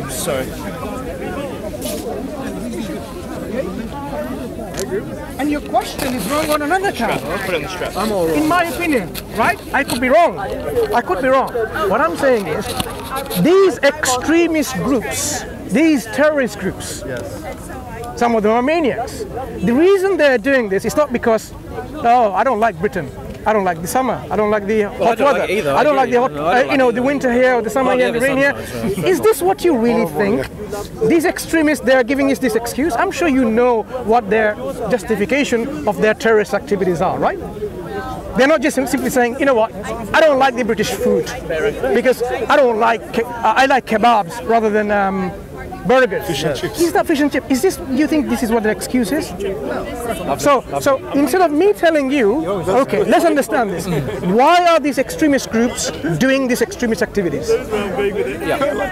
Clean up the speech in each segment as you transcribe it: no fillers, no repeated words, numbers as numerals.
Sorry. And your question is wrong on another count. Let's put it in the strap. I'm all wrong. In my opinion, right? I could be wrong. I could be wrong. What I'm saying is, these extremist groups, these terrorist groups, some of them are maniacs. The reason they're doing this is not because, oh, I don't like Britain. I don't like the summer. I don't like the hot weather. Like either. I don't like the hot, the winter here or the summer here and the rain here. Is this what you really think? These extremists, they are giving us this excuse. I'm sure you know what their justification of their terrorist activities are, right? They're not just simply saying, you know what, I don't like the British food because I like kebabs rather than burgers. Fish and chips. Is that fish and chips? Is this? Do you think this is what the excuse is? So instead of me telling you, okay, let's understand this. Why are these extremist groups doing these extremist activities?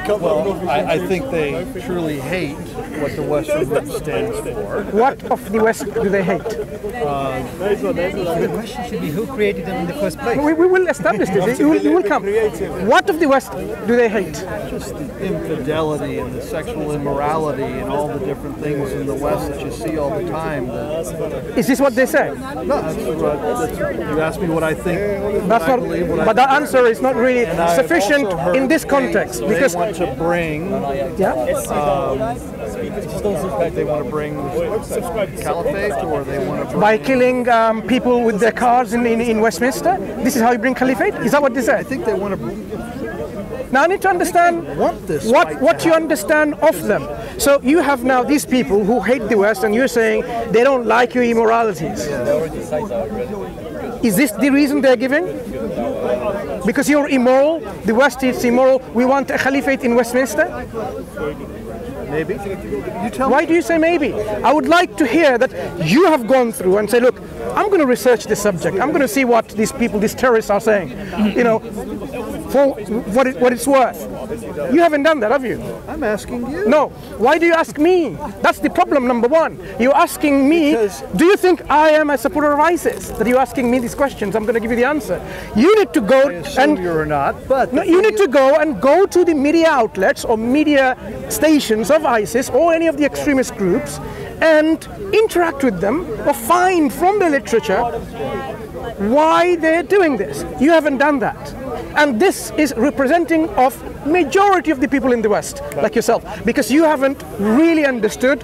Well, I think they truly hate what the Western movement stands for. What of the West do they hate? The question should be who created them in the first place. We will establish this. You will come. What of the West do they hate? Just the infidelity and the sexual immorality and all the different things in the West that you see all the time. Is this what they say? No, you asked me what I think. That's not. But that answer is not really sufficient in this context because they want to bring. They want to bring caliphate, or they want to bring by killing people with their cars in Westminster. This is how you bring caliphate. Is that what they say? I think they want to. Now I need to understand what you understand of them. So you have now these people who hate the West, and you're saying they don't like your immoralities. Is this the reason they're giving? Because you're immoral, the West is immoral, we want a caliphate in Westminster? Maybe. You tell Why me. do you say maybe? I would like to hear that you have gone through and say, look, I'm going to research this subject. I'm going to see what these people, these terrorists are saying. You know, for what it's worth. You haven't done that, have you? I'm asking you. No. Why do you ask me? That's the problem, number one. You're asking me, do you think I am a supporter of ISIS? That you're asking me these questions. I'm going to give you the answer. You need to go and... you're not, but... No, you need to go to the media outlets or media stations of ISIS or any of the extremist groups and interact with them or find from the literature why they're doing this. You haven't done that. And this is representing of majority of the people in the West, like yourself, because you haven't really understood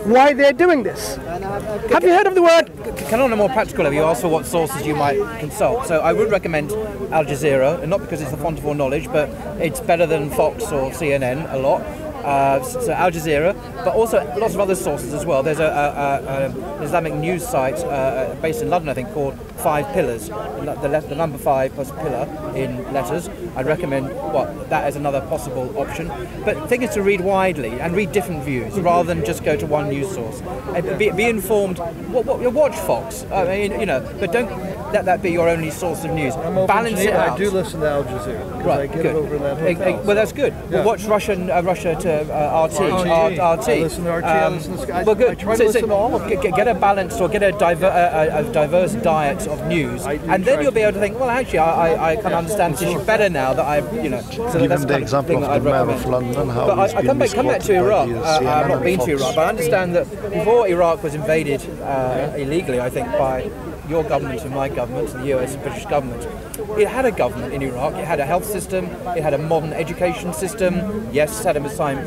why they're doing this. Have you heard of the word? Can on a more practical level, you ask for what sources you might consult. So I would recommend Al Jazeera, and not because it's the font of all knowledge, but it's better than Fox or CNN a lot. So Al Jazeera, but also lots of other sources as well. There's an Islamic news site based in London, I think, called 5 Pillars, the number 5 plus pillar in letters. I'd recommend that as another possible option. But the thing is to read widely and read different views rather than just go to one news source. Be informed. Watch Fox, but don't let that be your only source of news. Balance it out. I do listen to Al Jazeera. Right, I get good. it over in that hotel. Well, that's good. Yeah. Well, watch Russia to RT. I listen to RT. I listen to Sky. Well, good. I try to listen to all of them. Get a balanced or get a diverse diet of news, and then you'll be able to think, well, actually, I can understand this issue better now that I've, So Given that's the example of the Mayor of London, how but he's I been come back to misquoted by Iraq. the I've CNN not been and to Fox. Iraq, but I understand that before Iraq was invaded illegally, I think, by your government and my government, the US and British government, it had a government in Iraq. It had a health system. It had a modern education system. Yes, Saddam Hussein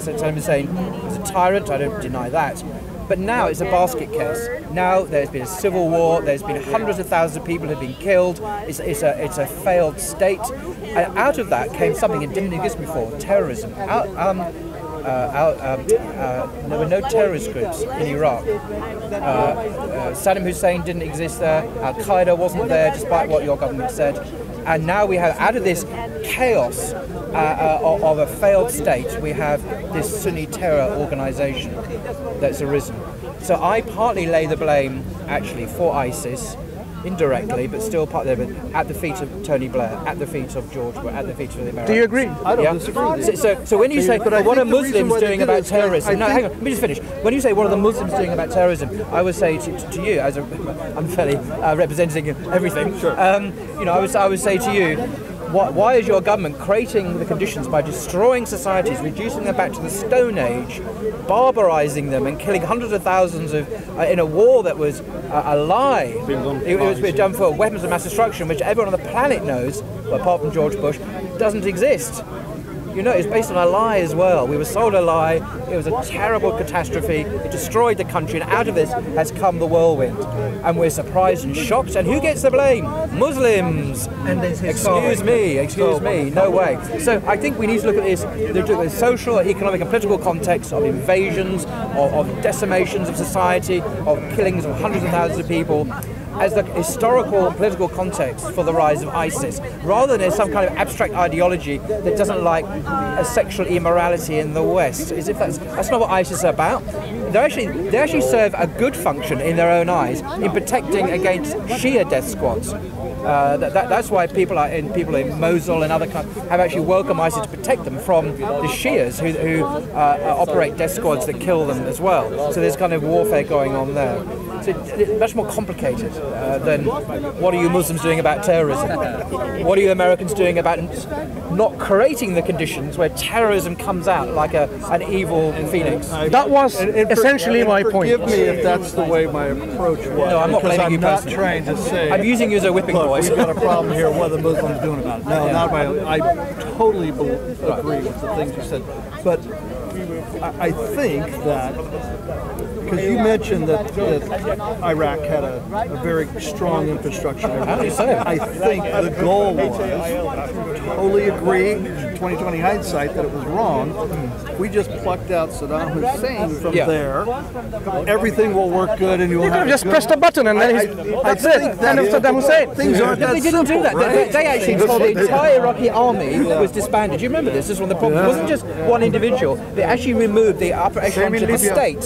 was a tyrant. I don't deny that. But now it's a basket case. Now there's been a civil war. There's been hundreds of thousands of people who've been killed. It's a failed state. And out of that came something that didn't exist before: terrorism. There were no terrorist groups in Iraq. Saddam Hussein didn't exist there. Al-Qaeda wasn't there, despite what your government said. And now we have, out of this chaos of a failed state, we have this Sunni terror organization that's arisen. So I partly lay the blame, actually, for ISIS indirectly, but still part of it, at the feet of Tony Blair, at the feet of George Bush, at the feet of the Americans. Do you agree? I don't disagree. So when you say, what are Muslims doing about terrorism? No, hang on, let me just finish. When you say, what are the Muslims doing about terrorism? I would say to you, as I'm fairly representing everything, Sure. I would say to you, why is your government creating the conditions by destroying societies, reducing them back to the Stone Age, barbarizing them and killing hundreds of thousands in a war that was a lie? It was done for weapons of mass destruction, which everyone on the planet knows, apart from George Bush, doesn't exist. You know, it's based on a lie as well. We were sold a lie. It was a terrible catastrophe. It destroyed the country, and out of this has come the whirlwind. And we're surprised and shocked. And who gets the blame? Muslims. And Excuse me. No way. So I think we need to look at this, the social, economic, and political context of invasions, of decimations of society, of killings of hundreds of thousands of people, as the historical political context for the rise of ISIS, rather than as some kind of abstract ideology that doesn't like a sexual immorality in the West. As if that's not what ISIS is about. They actually serve a good function in their own eyes in protecting against Shia death squads. That's why people in Mosul and other countries have actually welcomed ISIS to protect them from the Shias who operate death squads that kill them as well. So there's kind of warfare going on there. So it's much more complicated than what are you Muslims doing about terrorism? What are you Americans doing about not creating the conditions where terrorism comes out like an evil phoenix? That was essentially my point. Forgive me if that's the way my approach was. No, I'm not blaming you not personally. trying to say. I'm using you as a whipping Look, voice. we've got a problem here. What are the Muslims doing about it? No, not about it. I totally agree with the things you said, but I think that because you mentioned that Iraq had a very strong infrastructure. I think the goal was, totally agree, 2020 hindsight, that it was wrong. We just plucked out Saddam Hussein from there. Everything will work good, and you will have just pressed a button and then that's it. End of Saddam Hussein. Things aren't that They didn't do that. right? They actually told the entire Iraqi army was disbanded. Do you remember this? This is one of the problems. It wasn't just one individual. They actually removed the upper echelons of the state.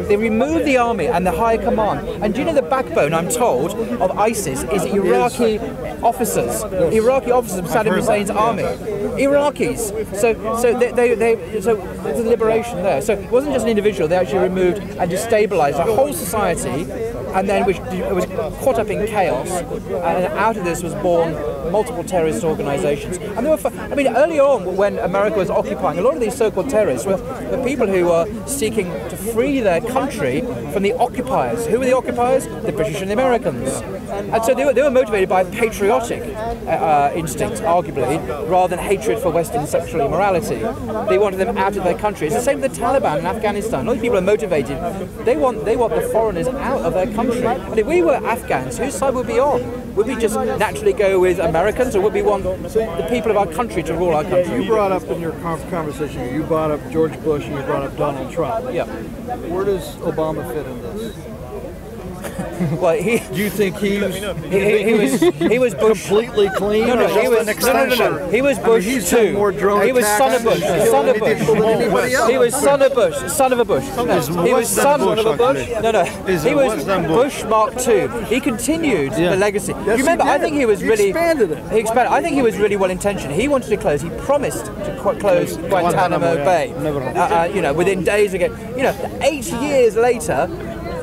They removed the army and the high command. And do you know the backbone, I'm told, of ISIS is Iraqi officers. Iraqi officers of Saddam Hussein's army. Iraqis. So there's a liberation there. So it wasn't just an individual. They actually removed and destabilized the whole society, and then it was caught up in chaos. And out of this was born multiple terrorist organizations. And there were, early on when America was occupying, a lot of these so-called terrorists were the people who were seeking to free their country from the occupiers. Who were the occupiers? The British and the Americans. And so they were motivated by patriotic instincts, arguably, rather than hatred for Western sexual immorality. They wanted them out of their country. It's the same with the Taliban in Afghanistan. A lot of people are motivated. They want the foreigners out of their country. And if we were Afghans, whose side would we be on? Would we just naturally go with Americans, or would we want the people of our country to rule our country? You brought up in your conversation, you brought up George Bush and you brought up Donald Trump. Yeah. Where does Obama fit in this? Well, Do you think he was Bush completely clean? No, he was extension? He was Bush he's too. had more drone He was son of Bush. attacks Son of than Bush. anybody else. He was son of Bush. Son of a Bush. No, he was son of a Bush. No. He was Bush Mark II. He continued the legacy. You remember? I think he was really expanded it. He expanded. I think he was really well intentioned. He wanted to close. He promised to close Guantanamo Bay. Within days again. 8 years later.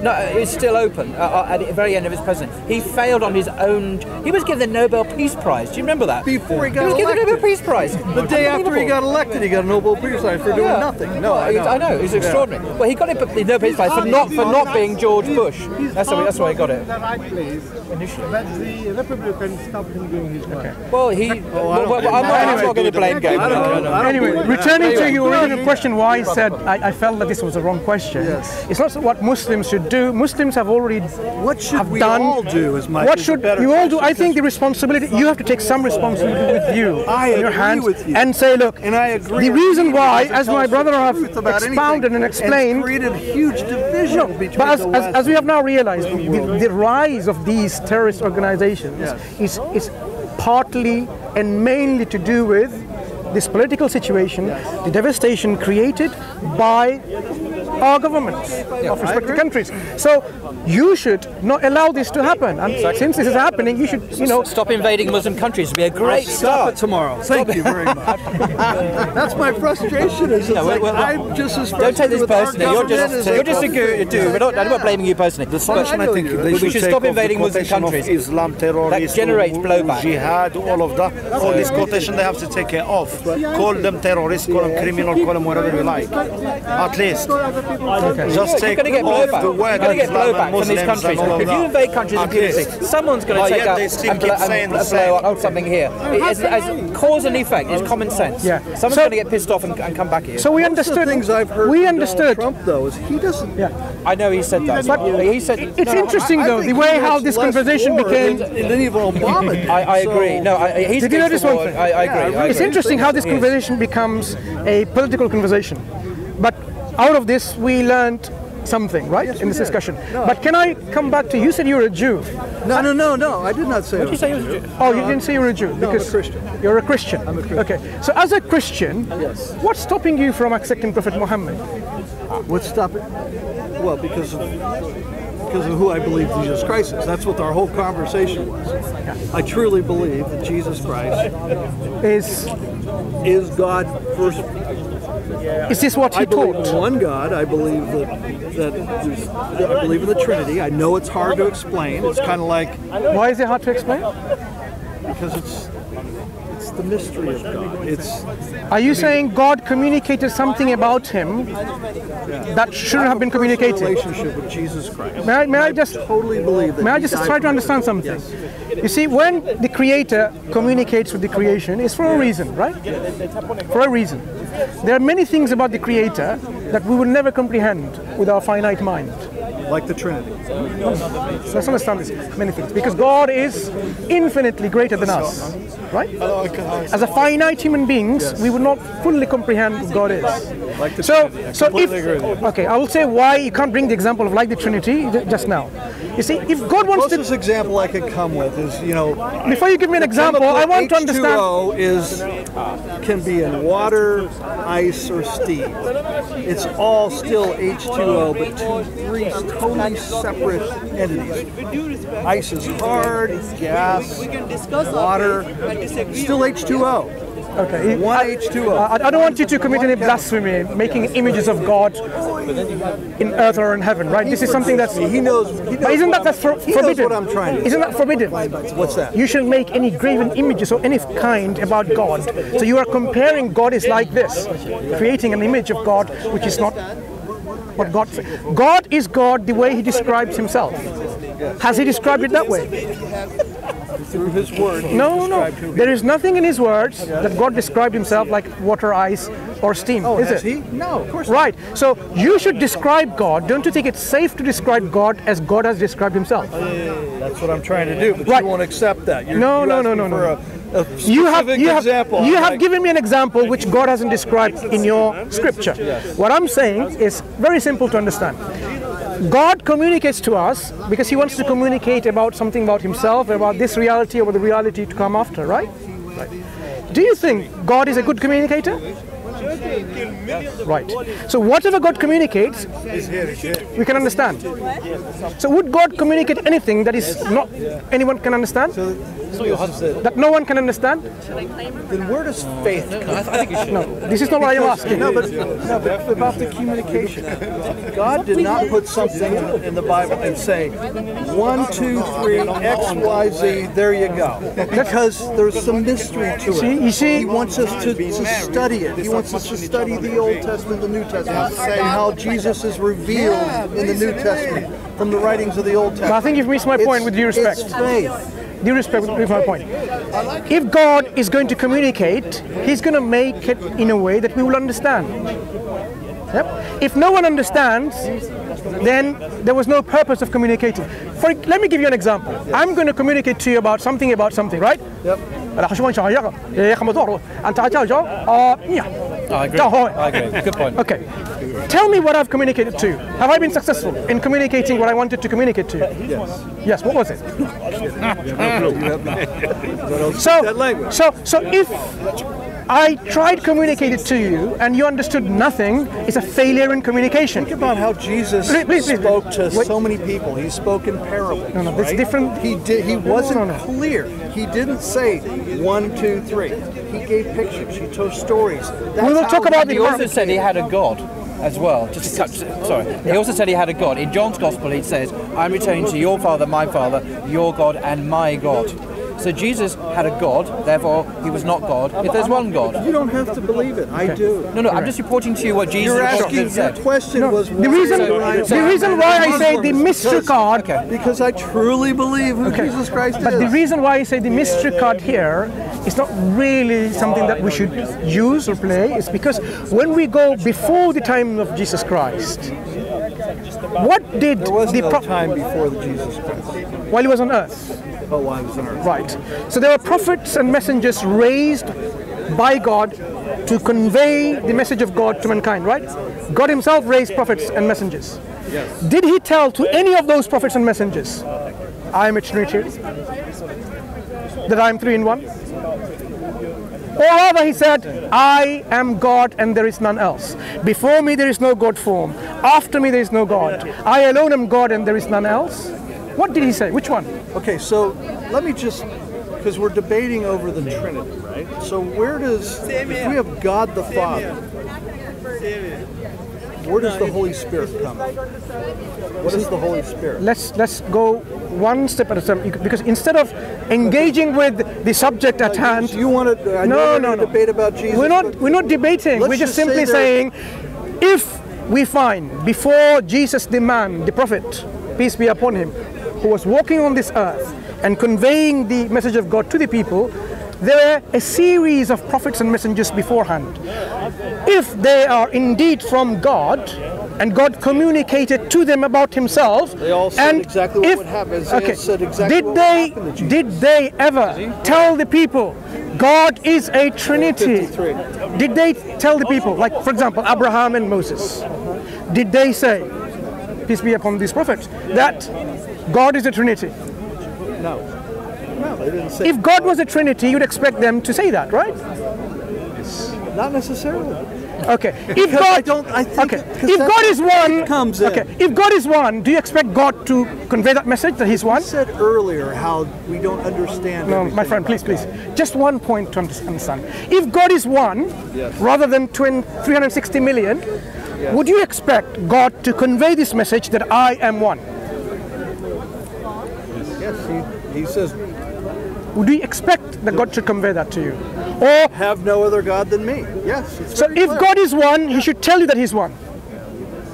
No, it's still open at the very end of his presidency. He failed on his own. He was given the Nobel Peace Prize. Do you remember that? Before he got was given the elected. Nobel Peace Prize. The day after he got elected, he got a Nobel Peace Prize for doing nothing. No, I know. It's extraordinary. Well, he got the Nobel Peace Prize for not being George Bush. That's why he got it. The right place, Initially. but the Republicans stopped him doing his work. Well, I'm not going to blame game. Anyway, returning to your original question, why I said I felt that this was a wrong question. Yes. It's not what Muslims should do. Muslims have already What should we done. all do? What should you all do? I think the responsibility, you have to take some responsibility with you in your hands and say, look, And I agree. the reason why, as my brother have Truth about expounded and anything. explained, it's created huge division between but the West as we have now realized, the rise of these terrorist organizations is partly and mainly to do with this political situation, the devastation created by our governments of respective countries. So you should not allow this to happen. And since this is happening, you should, stop invading Muslim countries. Would be a great Stop start. it tomorrow. Thank you very much. That's my frustration. Is I'm just as Don't take this frustrated with our personally. You're government just a dude. I'm not blaming you personally. Discussion, I think they We should stop invading Muslim countries. Islam, terrorism, That generates blowback. jihad, all of that. All this quotation they have to take it off. Call them terrorists, call them criminal, call them whatever you like. At least. Just take You're going to get off blowback. the You're word going to get Islam and blowback from these Muslims countries. and all of If you that. invade countries At impunity, least. someone's going to take yet out they still and keep saying the blow same. out something here. As cause and effect, it's common sense. Yeah. Someone's going to get pissed off and come back here. So we One of the understood. things I've heard We from understood. Donald Trump, though, is he doesn't. I know he said that. He said It's interesting though the way how this conversation became. Than even Obama did. I agree. No, he's Did you against notice the one war. thing? I agree. I It's agree. interesting how this conversation becomes a political conversation. But out of this, we learned something, right, in this discussion. But can I come back to you? Said you were a Jew. No. I did not say. Did you say he was a Jew? Oh, you didn't say you were a Jew. No, I'm a Christian. You're a Christian. I'm a Christian. Okay. So as a Christian, Yes. what's stopping you from accepting Prophet Muhammad? What's stopping? Well, because of who I believe Jesus Christ is. That's what our whole conversation was. I truly believe that Jesus Christ is God first. Is this what he I believe taught? in one God. I believe that I believe in the Trinity. I know it's hard to explain. It's kind of like Why is it hard to explain? because it's the mystery of God. Are you saying God communicated something about him that shouldn't have been communicated? Relationship with Jesus Christ. May I just Totally believe that. May I he just died try for to me. understand something? Yes. You see, when the Creator communicates with the creation, it's for a reason, right? For a reason. There are many things about the Creator that we will never comprehend with our finite mind. Like the Trinity. So let's understand this, many things. Because God is infinitely greater than us, right? As a finite human beings, we would not fully comprehend who God is. Like the So Trinity. if, okay, I will say why you can't bring the example of like the Trinity just now. You see, if God wants to, Closest example I could come with is, before you give me an example, I want to understand. H2O can be in water, ice, or steam. It's all still H2O, but three totally separate entities. Ice is hard, gas, water, still H2O. Okay. One H2O. I don't want you to commit any blasphemy, making images of God in earth or in heaven, right? This is something that's. He knows. But isn't that He knows forbidden? what I'm trying to. Isn't that forbidden? What's that? You shouldn't make any graven images of any kind about God. So you are comparing God is like this, creating an image of God which is not what God. God is God the way He describes Himself. Has He described it that way? Through His Word. he No. described who he There is nothing in His words that God described Himself like water, ice, or steam. Oh, is has it? He? No, of course not. Right. So you should describe God. Don't you think it's safe to describe God as God has described Himself? That's what I'm trying to do, but Right. you won't accept that. You're No. asking for a You have specific example. you have Like- given me an example which God hasn't described in your scripture. What I'm saying is very simple to understand. God communicates to us because He wants to communicate about something about Himself, about this reality or the reality to come after, right? Do you think God is a good communicator? Right. So whatever God communicates, we can understand. So would God communicate anything that is not anyone can understand? That no one can understand? Then where does faith come? I think you should. No, this is not what I'm asking. No, but about the communication. God did not put something in the Bible and say 1, 2, 3, X, Y, Z. There you go. Because there's some mystery to it. You see, He wants us to study it. He wants us to study the Old Testament, the New Testament, and how Jesus is revealed in the New Testament from the writings of the Old Testament. I think you've missed my point with due respect. It's faith. Due respect with my point. If God is going to communicate, He's going to make it in a way that we will understand. Yep. If no one understands, then there was no purpose of communicating. Let me give you an example. I'm going to communicate to you about something, right? Yep. I agree. I agree. Good point. Okay. Tell me what I've communicated to you. Have I been successful in communicating what I wanted to communicate to you? Yes. Yes. What was it? So So if I tried communicating to you and you understood nothing, it's a failure in communication. Think about how Jesus spoke to so many people. He spoke in parables. No, that's different. He wasn't clear. He didn't say 1, 2, 3. He gave pictures. He told stories. We will talk about He also said he had a God as well. Just to cut, sorry. He also said he had a God. In John's Gospel, he says, "I'm returning to your Father, my Father, your God, and my God." So Jesus had a God, therefore he was not God. If there's one God, you don't have to believe it. I do. No, I'm just reporting to you what Jesus said. Your question was the reason why I say the mystery card, because I truly believe who Jesus Christ is. But the reason why I say the mystery card here is not really something that we should use or play. Is because when we go before the time of Jesus Christ, what did there was no time before the Jesus Christ while he was on earth? Oh, while he was on earth. Right. So there were prophets and messengers raised by God to convey the message of God to mankind, right? God himself raised prophets and messengers. Yes. Did he tell to any of those prophets and messengers, I am a Trinity, that I am 3 in 1? Or rather he said, I am God and there is none else. Before me there is no God form. After me there is no God. I alone am God and there is none else. What did he say? Which one? Okay, so let me just, because we're debating over the Trinity, right? So where does, if we have God the Father, where does the Holy Spirit come? What is the Holy Spirit? Let's go one step at a time, because instead of engaging with the subject at hand, You want to? No. Debate about Jesus. We're not debating. Let's We're just just simply say saying, if we find before Jesus, the man, the prophet, peace be upon him, who was walking on this earth and conveying the message of God to the people, there were a series of prophets and messengers beforehand. If they are indeed from God, and God communicated to them about himself, They all said exactly what would happen. Okay, said exactly what happened to Jesus. did they ever tell the people God is a Trinity? 53. Did they tell the people, like for example Abraham and Moses, did they say, peace be upon these prophets, that God is a Trinity? No, they didn't say. If God was a Trinity, you'd expect them to say that, right? Not necessarily. Okay. If God, if God is one, comes in. okay. If God is one, do you expect God to convey that message that He's one? I said earlier how we don't understand. No, my friend, please. Just one point to understand. If God is one, rather than 360 million, would you expect God to convey this message that I am one? Yes, he says, would we expect that God should convey that to you? Or have no other God than me. Yes. So if God is one, He should tell you that He's one.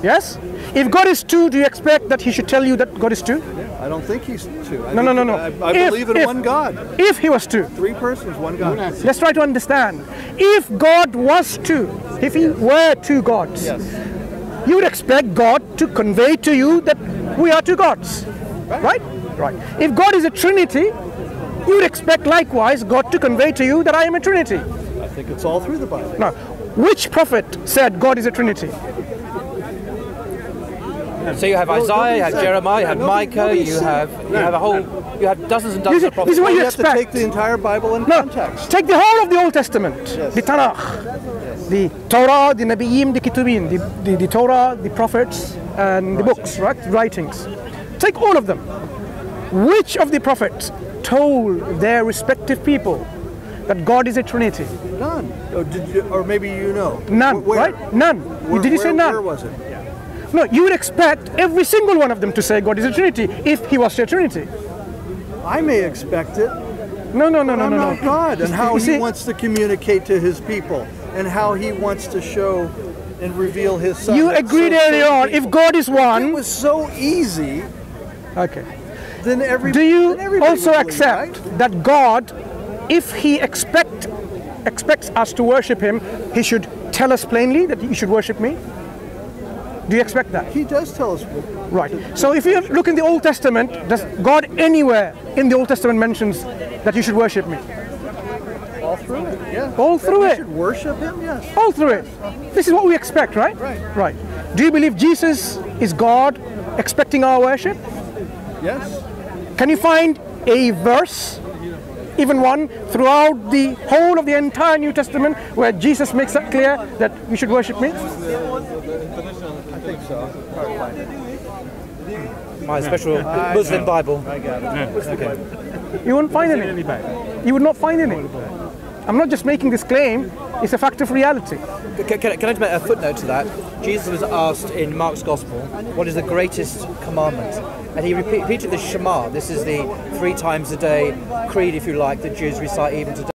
Yes? If God is two, do you expect that He should tell you that God is two? I don't think He's two. No. I believe in one God. If He was two. 3 persons, one God. Let's try to understand. If God was two, if He were two gods, you would expect God to convey to you that we are two gods. Right? Right. If God is a Trinity, you would expect likewise God to convey to you that I am a Trinity. I think it's all through the Bible. Now, which prophet said God is a Trinity? So you have Isaiah, you have Jeremiah, you have Micah, you have dozens and dozens of prophets. This is what you have to expect. take the entire Bible in context. Take the whole of the Old Testament, the Tanakh, the Torah, the Nabiyim, the Ketubim, the Torah, the prophets, and the books, right? Writings. Take all of them. Which of the prophets told their respective people that God is a Trinity? None. Or maybe you know. None, where? right? None. Did you say none? Where was it? No, you would expect every single one of them to say God is a Trinity if He was a Trinity. I may expect it. No. I'm not God, and how He wants to communicate to His people, and how He wants to show and reveal His Son. You agreed earlier on, if God is one... It was so easy. Okay. Then do you also believe, accept right? that God, if He expects us to worship Him, He should tell us plainly that you should worship me? Do you expect that? He does tell us. Right. So if you look in the Old Testament, does God anywhere in the Old Testament mentions that you should worship me? All through it, yeah. All through it. We should worship Him, yes. All through it. This is what we expect, right? Right. Do you believe Jesus is God expecting our worship? Yes. Can you find a verse even one throughout the whole of the entire New Testament where Jesus makes it clear that you should worship me? I think so. My special Muslim Bible. I got it. Okay. You won't find any. You would not find any. I'm not just making this claim, it's a fact of reality. Can I just make a footnote to that? Jesus was asked in Mark's Gospel, what is the greatest commandment? And he repeated the Shema. This is the 3 times a day creed, if you like, that Jews recite even today.